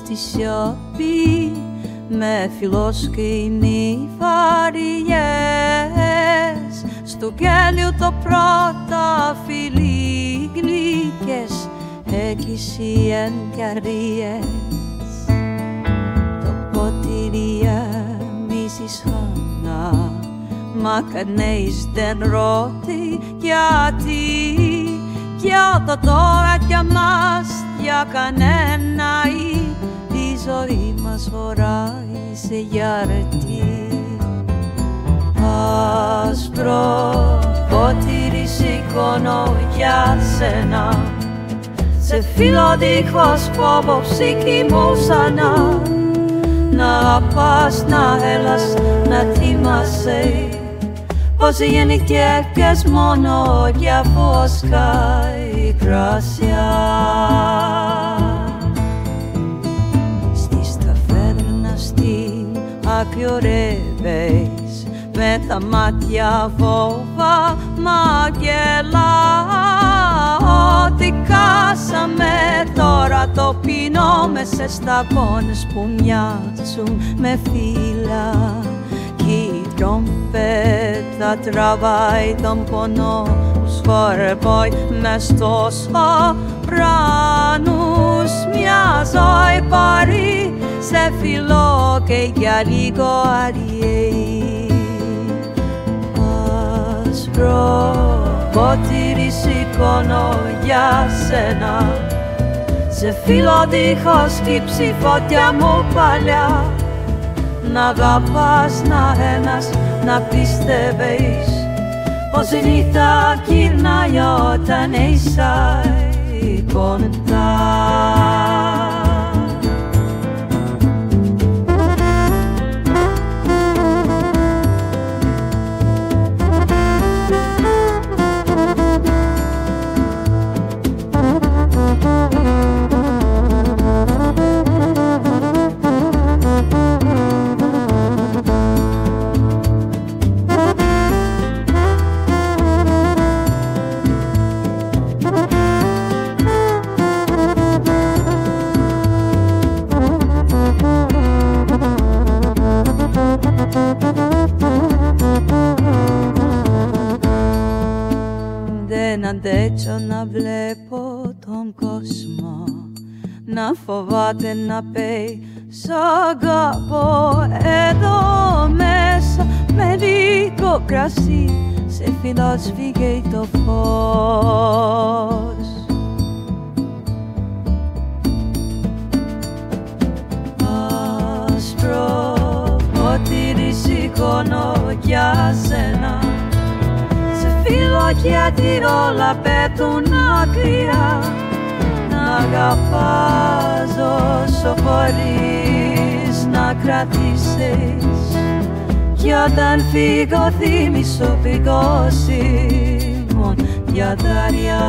στη σιωπή με φιλόσου οι νυφαριές στου γέλιου το πρώτα φιλί γλυκές έκυση εν καρίες το ποτηρία μίσης χάνα μα κανείς δεν ρώτη γιατί για το τώρα κι αμάς για κανένα η ζωή μας φοράει σε γιαρτί άσπρο ποτήρι σηκώνω για σένα σε φίλο δίχως φόβο ψυχημούσανα να πας, να έλας, να θυμάσαι πως γεννηθήκες μόνο για φώσκα η κράσια στις ταβέρνα στην άκρη ωρεύες με τα μάτια φόβα μαγελά ότι κάσαμε τώρα το πίνω μες στα πόνες που μοιάζουν με φύλλα κι η τρομπέτα τραβάει τον πόνο σκορπάει μες στους ουρανούς μια ζωή πάρει σε φιλό και για λίγο αριέει άσπρο ποτήρι σηκώνω για σένα σε φίλο δίχως κύψη φωτιά μου παλιά να αγαπάς, να ένας, να πιστεύεις πως η νύχτα γυρνάει όταν είσαι κοντά. Δεν αντέξω να βλέπω τον κόσμο να φοβάται να πει σ' αγαπώ εδώ μέσα με λίγο κρασί σε φιλό σφίγγει το φως άσπρο ποτήρι σηκώνω για σένα φίλο γιατί όλα πέτουν ακριά να αγαπάς όσο μπορείς να κρατήσεις κι όταν φύγω θύμη σου πηγώσει μόνο για δαριά